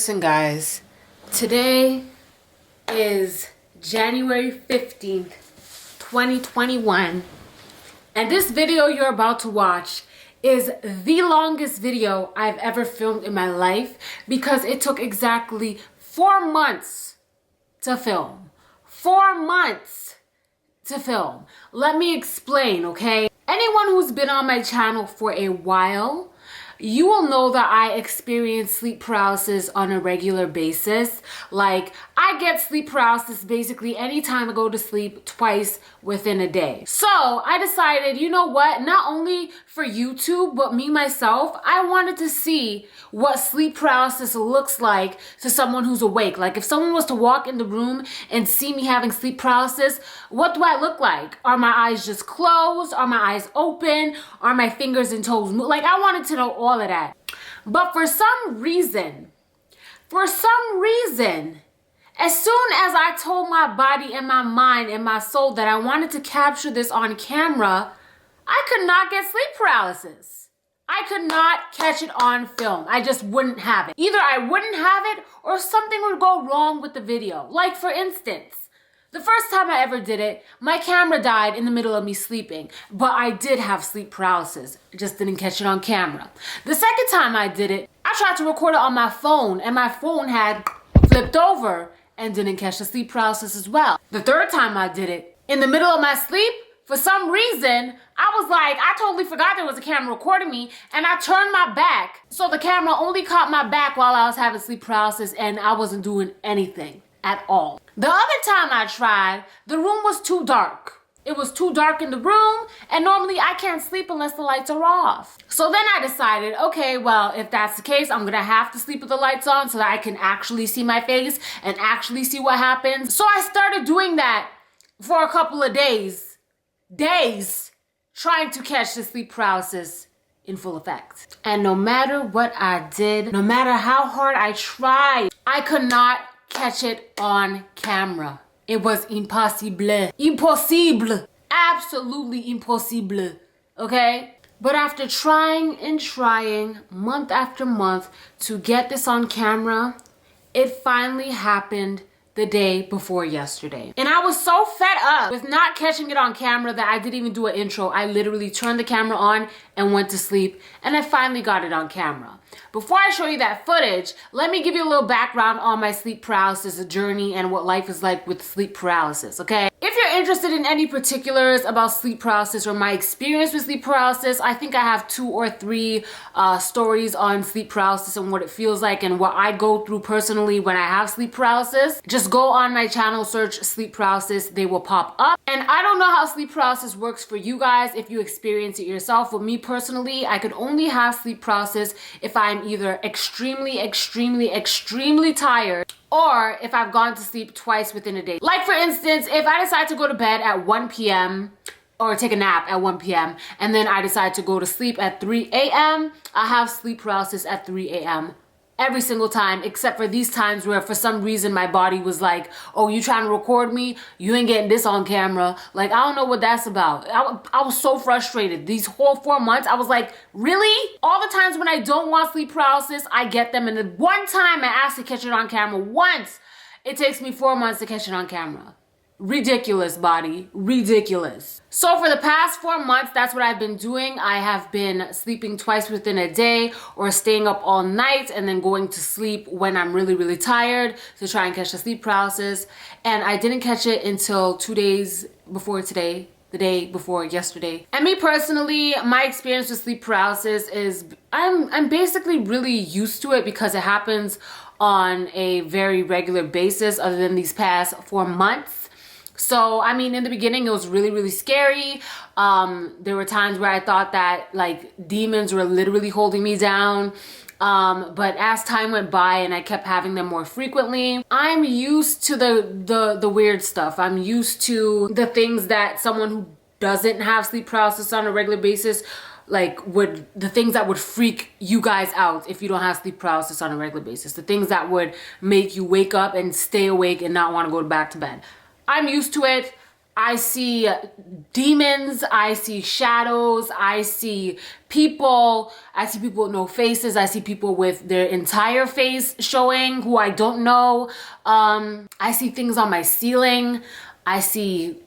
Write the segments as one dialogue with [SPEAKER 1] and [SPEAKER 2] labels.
[SPEAKER 1] Listen guys, today is January 15th, 2021, and this video you're about to watch is the longest video I've ever filmed in my life because it took exactly 4 months to film. 4 months to film. Let me explain, okay? Anyone who's been on my channel for a while, you will know that I experience sleep paralysis on a regular basis. Like, I get sleep paralysis basically anytime I go to sleep twice within a day. So I decided, you know what, not only for YouTube, but me myself, I wanted to see what sleep paralysis looks like to someone who's awake. Like, if someone was to walk in the room and see me having sleep paralysis, what do I look like? Are my eyes just closed? Are my eyes open? Are my fingers and toes moving? Like, I wanted to know all of that. But for some reason, as soon as I told my body and my mind and my soul that I wanted to capture this on camera, I could not get sleep paralysis. I could not catch it on film. I just wouldn't have it. Either I wouldn't have it or something would go wrong with the video. Like, for instance, the first time I ever did it, my camera died in the middle of me sleeping, but I did have sleep paralysis. I just didn't catch it on camera. The second time I did it, I tried to record it on my phone and my phone had flipped over and didn't catch the sleep paralysis as well. The third time I did it, in the middle of my sleep, for some reason, I was like, I totally forgot there was a camera recording me, and I turned my back. So the camera only caught my back while I was having sleep paralysis and I wasn't doing anything at all. The other time I tried, the room was too dark. It was too dark in the room, and normally I can't sleep unless the lights are off. So then I decided, okay, well, if that's the case, I'm gonna have to sleep with the lights on so that I can actually see my face and actually see what happens. So I started doing that for a couple of days, trying to catch the sleep paralysis in full effect. And no matter what I did, no matter how hard I tried, I could not catch it on camera. It was impossible. Impossible. Absolutely impossible. Okay? But after trying and trying, month after month, to get this on camera, it finally happened the day before yesterday. And I was so fed up with not catching it on camera that I didn't even do an intro. I literally turned the camera on and went to sleep, and I finally got it on camera. Before I show you that footage, let me give you a little background on my sleep paralysis journey and what life is like with sleep paralysis, okay? If you're interested in any particulars about sleep paralysis or my experience with sleep paralysis, I think I have 2 or 3 stories on sleep paralysis and what it feels like and what I go through personally when I have sleep paralysis. Just go on my channel, search sleep paralysis, they will pop up. And I don't know how sleep paralysis works for you guys if you experience it yourself. With me personally, I could only have sleep paralysis if I'm either extremely tired or if I've gone to sleep twice within a day. Like, for instance, if I decide to go to bed at 1 p.m. or take a nap at 1 p.m. and then I decide to go to sleep at 3 a.m., I have sleep paralysis at 3 a.m. every single time, except for these times where for some reason my body was like, oh, you trying to record me? You ain't getting this on camera. Like, I don't know what that's about. I was so frustrated. These whole 4 months, I was like, really? All the times when I don't want sleep paralysis, I get them. And the one time I asked to catch it on camera, once, it takes me 4 months to catch it on camera. Ridiculous, body. Ridiculous. So for the past 4 months, that's what I've been doing. I have been sleeping twice within a day or staying up all night and then going to sleep when I'm really tired to try and catch the sleep paralysis. And I didn't catch it until 2 days before today, the day before yesterday. And me personally, my experience with sleep paralysis is I'm basically really used to it because it happens on a very regular basis other than these past 4 months. So, I mean, in the beginning, it was really scary. There were times where I thought that, like, demons were literally holding me down. But as time went by and I kept having them more frequently, I'm used to the weird stuff. I'm used to the things that someone who doesn't have sleep paralysis on a regular basis, like, the things that would freak you guys out if you don't have sleep paralysis on a regular basis. The things that would make you wake up and stay awake and not want to go back to bed. I'm used to it. I see demons, I see shadows, I see people with no faces, I see people with their entire face showing who I don't know. I see things on my ceiling, I see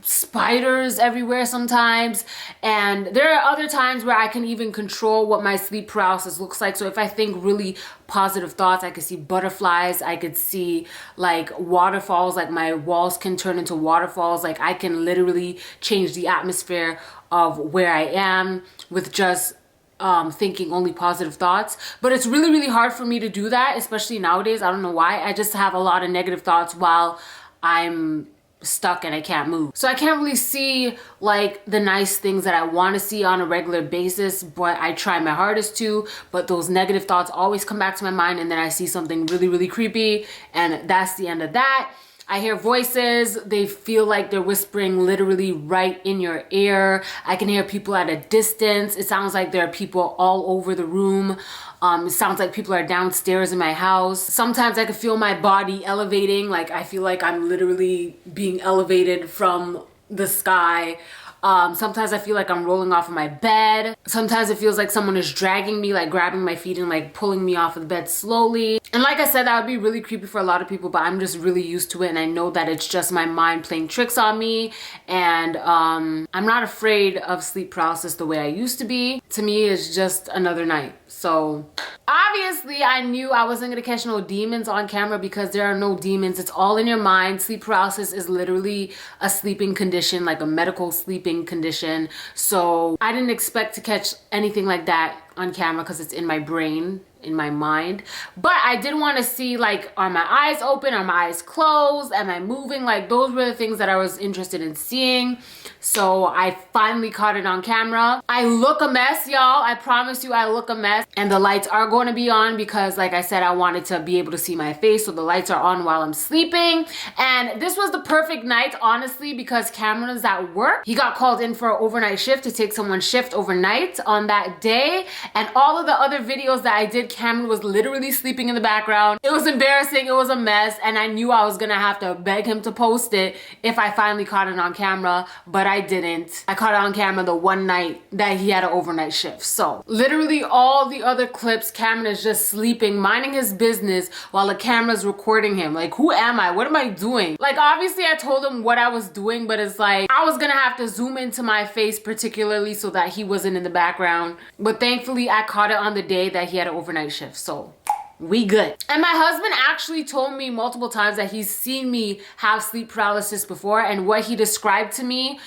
[SPEAKER 1] spiders everywhere sometimes, and there are other times where I can even control what my sleep paralysis looks like. So if I think really positive thoughts, I could see butterflies, I could see like waterfalls, like my walls can turn into waterfalls, like I can literally change the atmosphere of where I am with just thinking only positive thoughts. But it's really, really hard for me to do that, especially nowadays. I don't know why. I just have a lot of negative thoughts while I'm stuck and I can't move. So I can't really see like the nice things that I want to see on a regular basis, but I try my hardest to. But those negative thoughts always come back to my mind, and then I see something really, really creepy, and that's the end of that. I hear voices. They feel like they're whispering literally right in your ear. I can hear people at a distance. It sounds like there are people all over the room. It sounds like people are downstairs in my house. Sometimes I can feel my body elevating. Like I feel like I'm literally being elevated from the sky. Sometimes I feel like I'm rolling off of my bed. Sometimes it feels like someone is dragging me, like grabbing my feet and like pulling me off of the bed slowly. And like I said, that would be really creepy for a lot of people, but I'm just really used to it, and I know that it's just my mind playing tricks on me. And I'm not afraid of sleep paralysis the way I used to be. To me, it's just another night. So obviously I knew I wasn't gonna catch no demons on camera, because there are no demons. It's all in your mind. Sleep paralysis is literally a sleeping condition, like a medical sleeping condition. So I didn't expect to catch anything like that on camera because it's in my brain, in my mind. But I did want to see, like, are my eyes open, are my eyes closed, am I moving? Like, those were the things that I was interested in seeing. So I finally caught it on camera. I look a mess, y'all. I promise you, I look a mess. And the lights are going to be on because, like I said, I wanted to be able to see my face. So the lights are on while I'm sleeping. And this was the perfect night, honestly, because Cameron's at work. He got called in for an overnight shift to take someone's shift overnight on that day. And all of the other videos that I did, Cameron was literally sleeping in the background. It was embarrassing. It was a mess. And I knew I was going to have to beg him to post it if I finally caught it on camera. But I didn't. I caught it on camera the one night that he had an overnight shift. So literally all the other clips, Cameron is just sleeping, minding his business while the camera's recording him. Like, who am I? What am I doing? Like, obviously I told him what I was doing, but it's like I was gonna have to zoom into my face particularly so that he wasn't in the background. But thankfully I caught it on the day that he had an overnight shift. So we good. And my husband actually told me multiple times that he's seen me have sleep paralysis before, and what he described to me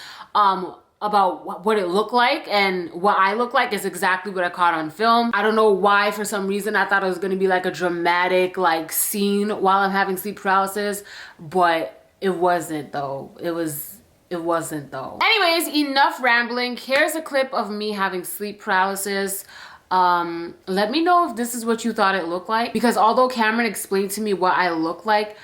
[SPEAKER 1] about what it looked like and what I look like is exactly what I caught on film. I don't know why, for some reason I thought it was gonna be like a dramatic like scene while I'm having sleep paralysis, but it wasn't though. It wasn't though. Anyways, enough rambling. Here's a clip of me having sleep paralysis. Let me know if this is what you thought it looked like, because although Cameron explained to me what I look like,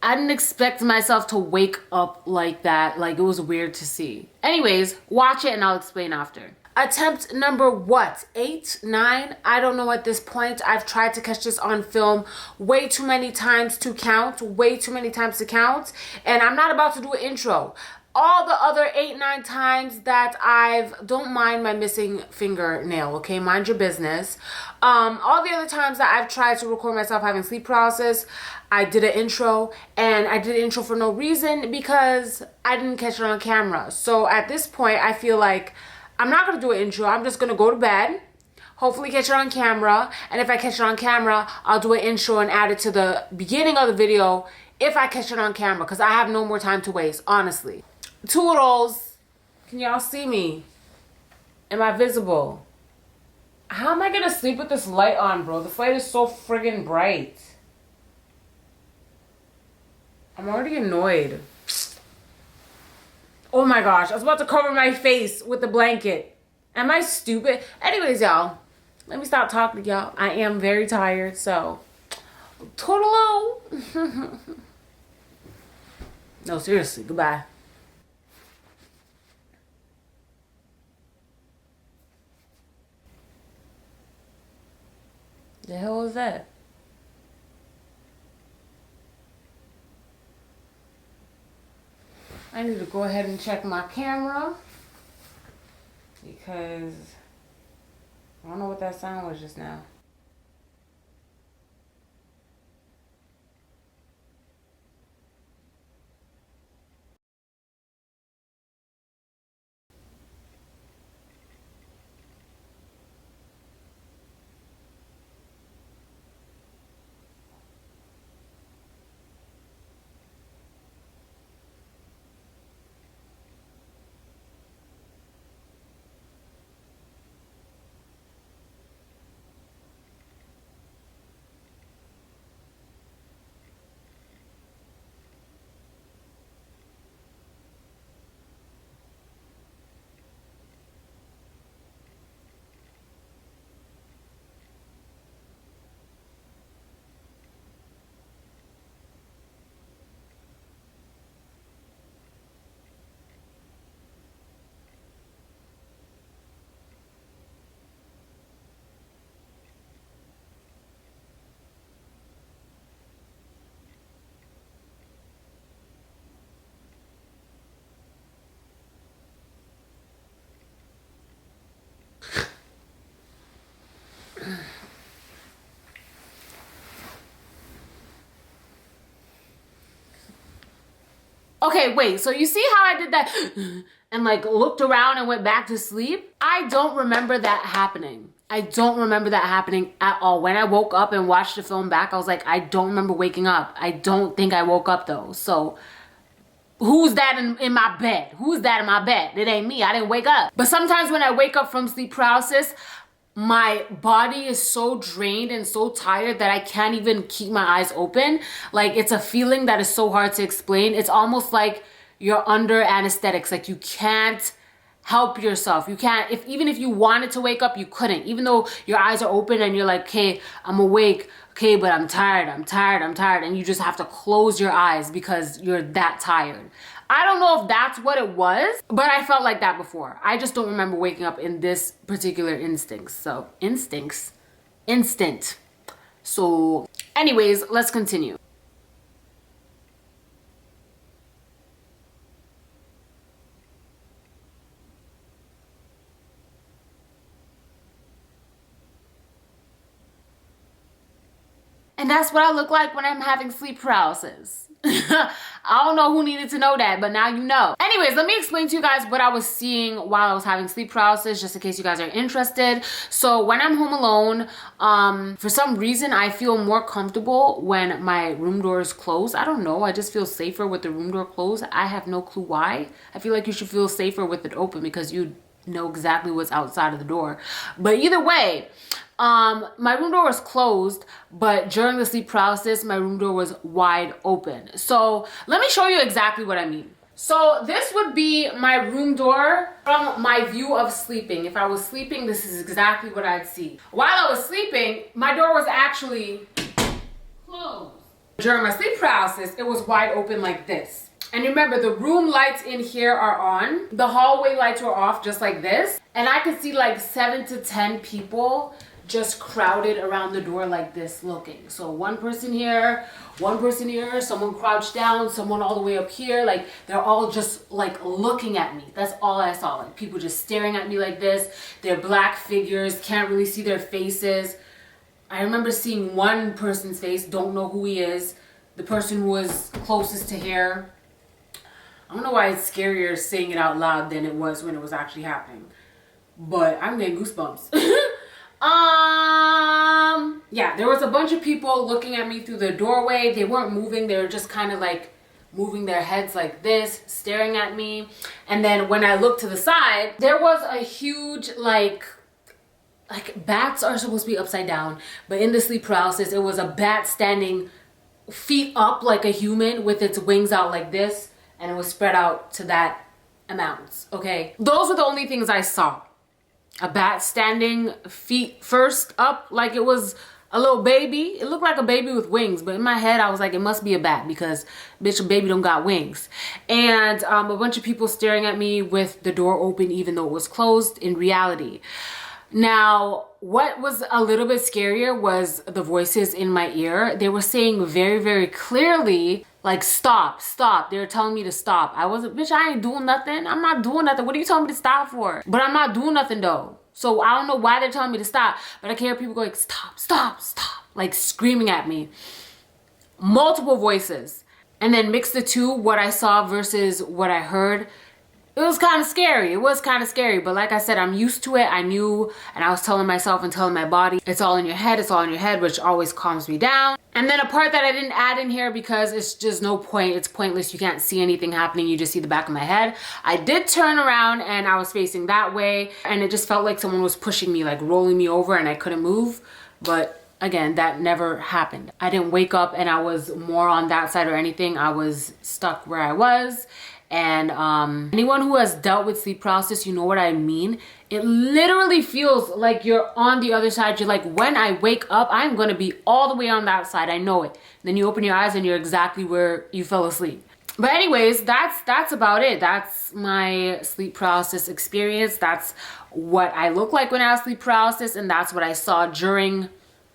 [SPEAKER 1] I didn't expect myself to wake up like that. Like, it was weird to see. Anyways, watch it and I'll explain after. Attempt number what? 8, 9? I don't know at this point. I've tried to catch this on film way too many times to count. Way too many times to count. And I'm not about to do an intro. All the other 8, 9 times that don't mind my missing fingernail, okay? Mind your business. All the other times that I've tried to record myself having sleep paralysis, I did an intro, and I did an intro for no reason because I didn't catch it on camera. So at this point, I feel like I'm not gonna do an intro. I'm just gonna go to bed, hopefully catch it on camera, and if I catch it on camera, I'll do an intro and add it to the beginning of the video if I catch it on camera, because I have no more time to waste, honestly. Toodles. Can y'all see me? Am I visible? How am I gonna sleep with this light on, bro? This light is so friggin' bright. I'm already annoyed. Oh my gosh, I was about to cover my face with the blanket. Am I stupid? Anyways, y'all, let me stop talking to y'all. I am very tired, so toodaloo. No, seriously, goodbye. The hell was that? I need to go ahead and check my camera because I don't know what that sound was just now. Okay, wait, so you see how I did that and like looked around and went back to sleep? I don't remember that happening. I don't remember that happening at all. When I woke up and watched the film back, I was like, I don't remember waking up. I don't think I woke up though. So who's that in my bed? Who's that in my bed? It ain't me. I didn't wake up. But sometimes when I wake up from sleep paralysis, my body is so drained and so tired that I can't even keep my eyes open. Like, it's a feeling that is so hard to explain. It's almost like you're under anesthetics. Like, you can't help yourself. You can't, even if you wanted to wake up, you couldn't. Even though your eyes are open and you're like, okay, I'm awake. Okay, but I'm tired. And you just have to close your eyes because you're that tired. I don't know if that's what it was, but I felt like that before. I just don't remember waking up in this particular instinct. So instant. So anyways, let's continue. And that's what I look like when I'm having sleep paralysis. I don't know who needed to know that, but now you know. Anyways, let me explain to you guys what I was seeing while I was having sleep paralysis, just in case you guys are interested. So when I'm home alone, for some reason, I feel more comfortable when my room door is closed. I don't know. I just feel safer with the room door closed. I have no clue why. I feel like you should feel safer with it open because you know exactly what's outside of the door. But either way, my room door was closed, but during the sleep paralysis, my room door was wide open. So let me show you exactly what I mean. So this would be my room door from my view of sleeping. If I was sleeping, this is exactly what I'd see. While I was sleeping, my door was actually closed. During my sleep paralysis, it was wide open like this. And remember, the room lights in here are on. The hallway lights were off just like this. And I could see like 7 to 10 people just crowded around the door like this looking. So one person here, someone crouched down, someone all the way up here. Like, they're all just like looking at me. That's all I saw. Like, people just staring at me like this. They're black figures, can't really see their faces. I remember seeing one person's face, don't know who he is. The person who was closest to here. I don't know why it's scarier saying it out loud than it was when it was actually happening. But I'm getting goosebumps. Yeah, there was a bunch of people looking at me through the doorway. They weren't moving. They were just kind of like moving their heads like this, staring at me. And then when I looked to the side, there was a huge, like bats are supposed to be upside down. But in the sleep paralysis, it was a bat standing feet up like a human with its wings out like this. And it was spread out to that amount, okay? Those were the only things I saw. A bat standing feet first up like it was a little baby. It looked like a baby with wings, but in my head I was like, it must be a bat because bitch, a baby don't got wings. And a bunch of people staring at me with the door open even though it was closed in reality. Now, what was a little bit scarier was the voices in my ear. They were saying very, very clearly Like, stop. They were telling me to stop. I wasn't, bitch, I ain't doing nothing. I'm not doing nothing. What are you telling me to stop for? But I'm not doing nothing though. So I don't know why they're telling me to stop, but I can hear people going, stop, like screaming at me. Multiple voices. And then mix the two, what I saw versus what I heard. It was kind of scary. But like I said, I'm used to it. I knew, and I was telling myself and telling my body, it's all in your head, which always calms me down. And then a part that I didn't add in here because it's just no point. It's pointless. You can't see anything happening. You just see the back of my head. I did turn around and I was facing that way. And it just felt like someone was pushing me, like rolling me over, and I couldn't move. But again, that never happened. I didn't wake up and I was more on that side or anything. I was stuck where I was. And anyone who has dealt with sleep paralysis, you know what I mean. It literally feels like you're on the other side. You're like, when I wake up, I'm gonna be all the way on that side. I know it. Then you open your eyes and you're exactly where you fell asleep. But anyways, that's about it. That's my sleep paralysis experience. That's what I look like when I have sleep paralysis, and that's what I saw during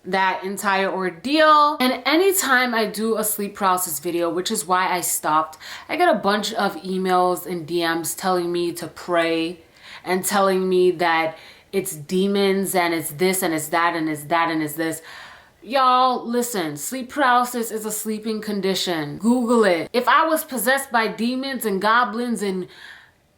[SPEAKER 1] that entire ordeal. And anytime I do a sleep paralysis video, which is why I stopped, I get a bunch of emails and DMs telling me to pray and telling me that it's demons and it's this and it's that and it's that and it's this. Y'all, listen, sleep paralysis is a sleeping condition. Google it. If I was possessed by demons and goblins and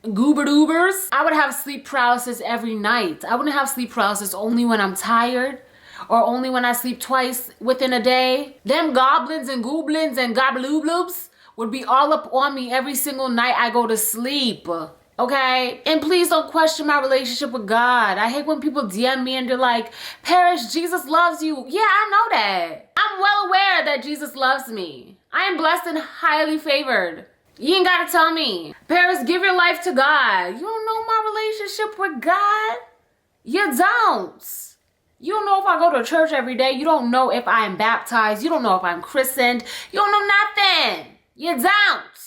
[SPEAKER 1] goober-doobers, I would have sleep paralysis every night. I wouldn't have sleep paralysis only when I'm tired, or only when I sleep twice within a day. Them goblins and goblins and gobbloobloops would be all up on me every single night I go to sleep, okay? And please don't question my relationship with God. I hate when people DM me and they're like, Paris, Jesus loves you. Yeah, I know that. I'm well aware that Jesus loves me. I am blessed and highly favored. You ain't gotta tell me. Paris, give your life to God. You don't know my relationship with God? You don't. You don't know if I go to church every day. You don't know if I am baptized. You don't know if I'm christened. You don't know nothing. You don't.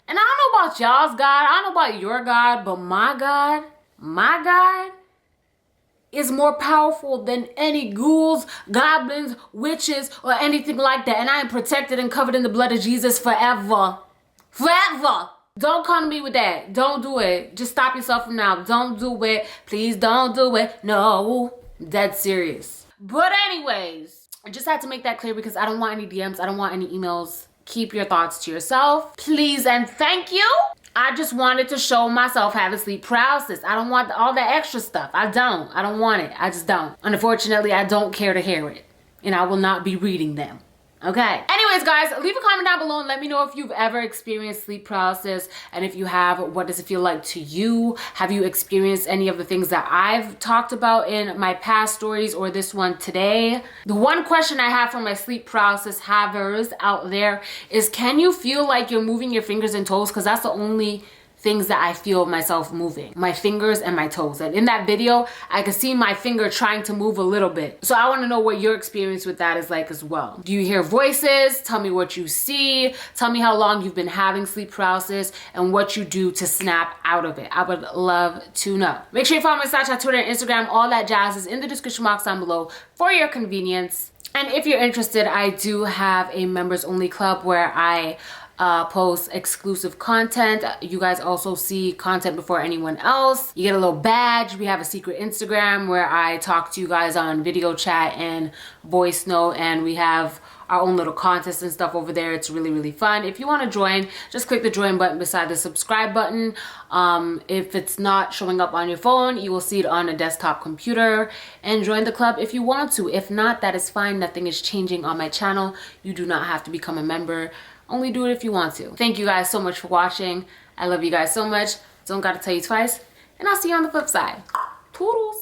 [SPEAKER 1] And I don't know about y'all's God. I don't know about your God, but my God is more powerful than any ghouls, goblins, witches, or anything like that. And I am protected and covered in the blood of Jesus forever. Forever. Don't come to me with that. Don't do it. Just stop yourself from now. Don't do it. Please don't do it. No. Dead serious. But anyways, I just had to make that clear because I don't want any DMs. I don't want any emails. Keep your thoughts to yourself, please and thank you. I just wanted to show myself having sleep paralysis. I don't want all that extra stuff. I don't want it. I just don't. Unfortunately, I don't care to hear it, and I will not be reading them. Okay. Anyways, guys, leave a comment down below and let me know if you've ever experienced sleep paralysis. And if you have, what does it feel like to you? Have you experienced any of the things that I've talked about in my past stories or this one today? The one question I have for my sleep paralysis havers out there is, can you feel like you're moving your fingers and toes? Because that's the only things that I feel myself moving, my fingers and my toes. And in that video, I could see my finger trying to move a little bit. So I want to know what your experience with that is like as well. Do you hear voices? Tell me what you see. Tell me how long you've been having sleep paralysis and what you do to snap out of it. I would love to know. Make sure you follow my Snapchat, Twitter, and Instagram. All that jazz is in the description box down below for your convenience. And if you're interested, I do have a members only club where I post exclusive content. You guys also see content before anyone else. You get a little badge. We have a secret Instagram where I talk to you guys on video chat and voice note, and we have our own little contests and stuff over there. It's really, really fun. If you want to join, just click the join button beside the subscribe button. If it's not showing up on your phone, you will see it on a desktop computer, and join the club if you want to. If not, that is fine. Nothing is changing on my channel. You do not have to become a member. Only do it if you want to. Thank you guys so much for watching. I love you guys so much. Don't gotta tell you twice. And I'll see you on the flip side. Toodles.